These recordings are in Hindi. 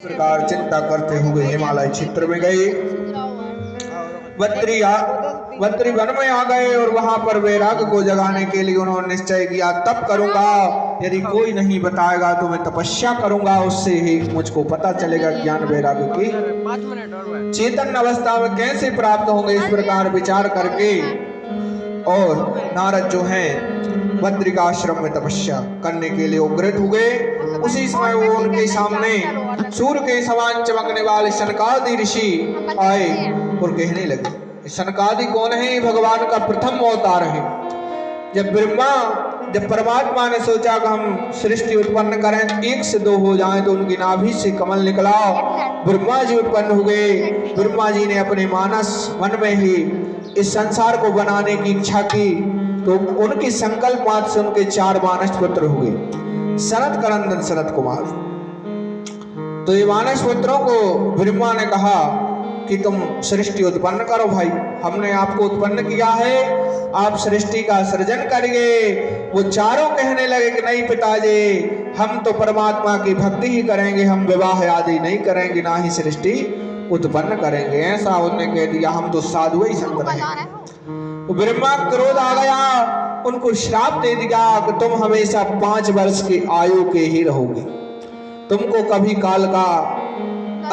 प्रकार चिंता करते हुए हिमालय क्षेत्र में गए। बद्री वन में आ गए और वहां पर वैराग्य को जगाने के लिए उन्होंने निश्चय किया, तप करूंगा, यदि कोई नहीं बताएगा तो मैं तपस्या करूंगा, उससे ही मुझको पता चलेगा ज्ञान वैराग्य की चेतन अवस्था में कैसे प्राप्त होंगे। इस प्रकार विचार करके और नारद जो हैं बद्रिकाश्रम में तपस्या करने के लिए उग्रत हुए। उसी समय वो उनके सामने सूर्य के समान चमकने वाले सनकादि ऋषि आए और कहने लगे, सनकादि कौन है? भगवान का प्रथम अवतार है। जब परमात्मा ने सोचा कि हम सृष्टि उत्पन्न करें, एक से दो हो जाएं, तो उनकी नाभि से कमल निकला, ब्रह्मा जी उत्पन्न हुए। ब्रह्मा जी ने अपने मानस मन में ही इस संसार को बनाने की इच्छा की, तो उनकी संकल्प मात्र से उनके 4 मानस पुत्र हुए, सनत कनंदन सनत कुमार। तो ये मानस पुत्रों को ब्रह्मा ने कहा कि तुम सृष्टि उत्पन्न करो भाई, हमने आपको उत्पन्न किया है, आप सृष्टि का सृजन करिए। वो चारों कहने लगे कि नहीं पिताजी, हम तो परमात्मा की भक्ति ही करेंगे, हम विवाह आदि नहीं करेंगे, ना ही सृष्टि उत्पन्न करेंगे। ऐसा उन्होंने कह दिया, हम तो साधु ही संत रहेंगे। तो ब्रह्मा क्रोध आ गया, उनको श्राप दे दिया कि तुम हमेशा 5 वर्ष की आयु के ही रहोगे, तुमको कभी काल का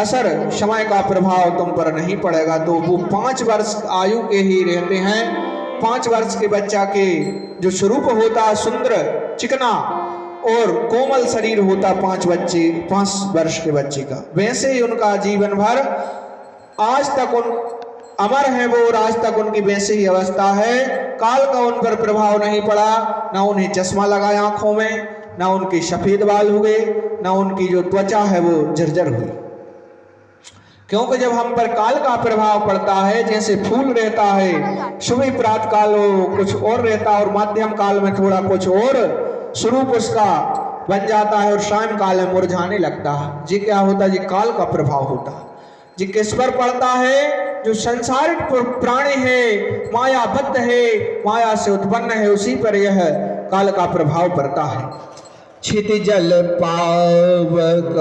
असर, समय का प्रभाव तुम पर नहीं पड़ेगा। तो वो 5 वर्ष आयु के ही रहते हैं। 5 वर्ष के बच्चा के जो स्वरूप होता सुंदर चिकना और कोमल शरीर होता 5 वर्ष के बच्चे का, वैसे ही उनका जीवन भर आज तक अमर है वो, और आज तक उनकी वैसे ही अवस्था है। काल का उन पर प्रभाव नहीं पड़ा, ना उन्हें चश्मा लगाया आंखों में, ना उनके सफेद बाल हुए, ना उनकी जो त्वचा है वो जर्जर हुई। क्योंकि जब हम पर काल का प्रभाव पड़ता है, जैसे फूल रहता है, सुबह प्रातः काल कुछ और रहता है और मध्यम काल में थोड़ा कुछ और स्वरूप उसका बन जाता है और शाम काल में मुरझाने लगता है। जी क्या होता है? जी काल का प्रभाव होता है। जी किस पर पड़ता है? जो संसारिक प्राणी है, मायाबद्ध है, माया से उत्पन्न है, उसी पर यह काल का प्रभाव पड़ता है। क्षितिजल पावक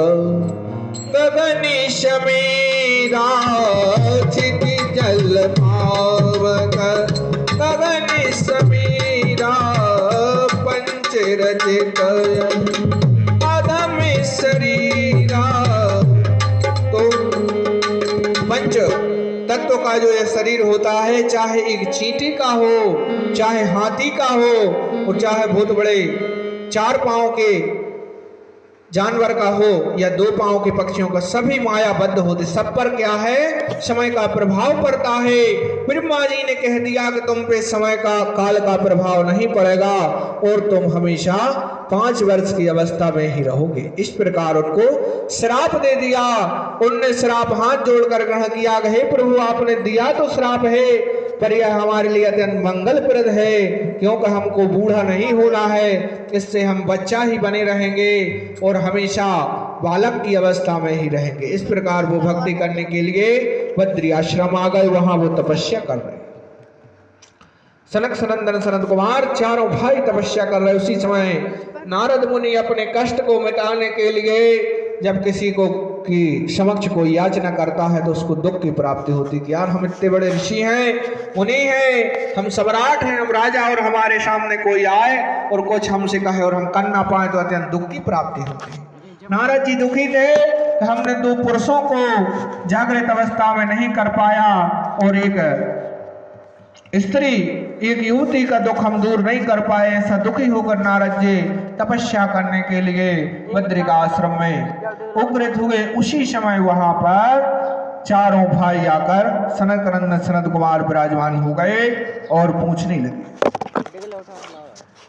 गगनी समीरा, क्षितिजल पावक गगनी समीरा, पंच रचित अधम शरीरा। तो पंच तत्व का जो यह शरीर होता है, चाहे एक चींटी का हो, चाहे हाथी का हो, और चाहे बहुत बड़े 4 पांव के जानवर का हो या 2 पांव के पक्षियों का, सभी मायाबद्ध होते, सब पर क्या है? समय का प्रभाव पड़ता है। ब्रह्मा जी ने कह दिया कि तुम पे समय का, काल का प्रभाव नहीं पड़ेगा और तुम हमेशा 5 वर्ष की अवस्था में ही रहोगे। इस प्रकार उनको श्राप दे दिया। उनने श्राप हाथ जोड़कर ग्रहण किया, हे प्रभु आपने दिया तो श्राप है, पर यह हमारे लिए अत्यंत मंगलप्रद है, क्योंकि हमको बूढ़ा नहीं होना है, इससे हम बच्चा ही बने रहेंगे और हमेशा बालक की अवस्था में ही रहेंगे। इस प्रकार वो भक्ति करने के लिए बद्री आश्रम आ गए, वहां वो तपस्या कर रहे। सनक सनंदन सनत कुमार चारों भाई तपस्या कर रहे। उसी समय नारद मुनि अपने कष्ट को मिटाने के लिए जब किसी को की समक्ष कोई याचना करता है तो उसको दुख की प्राप्ति होती कि यार हम इतने बड़े ऋषि हैं, मुनि हैं, हम सम्राट हैं, हम राजा, और हमारे सामने कोई आए और कुछ हमसे कहे और हम कर ना पाए तो अत्यंत दुख की प्राप्ति होती है। नारद जी दुखी थे कि हमने 2 पुरुषों को जागृत अवस्था में नहीं कर पाया और एक स्त्री, एक युवती का दुख हम दूर नहीं कर पाए। ऐसा दुखी होकर नारद जी तपस्या करने के लिए बद्रिका आश्रम में उग्रत हुए। उसी समय वहां पर चारों भाई आकर सनत कनंदन सनत कुमार विराजमान हो गए और पूछने लगे।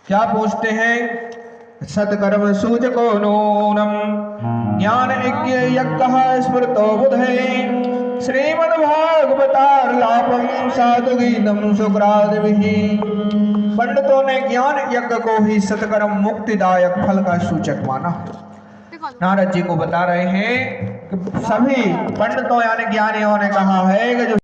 क्या पूछते हैं? सत्कर्म सूचको नूनम ज्ञान यज्ञ स्मृतो बुधे, श्रीमद्भागवतार्लापं साधुगीतम सुकरादिभिः। पंडितों ने ज्ञान यज्ञ को ही सत्कर्म मुक्तिदायक फल का सूचक माना। नारद जी को बता रहे हैं कि सभी पंडितों यानी ज्ञानियों ने कहा है कि जो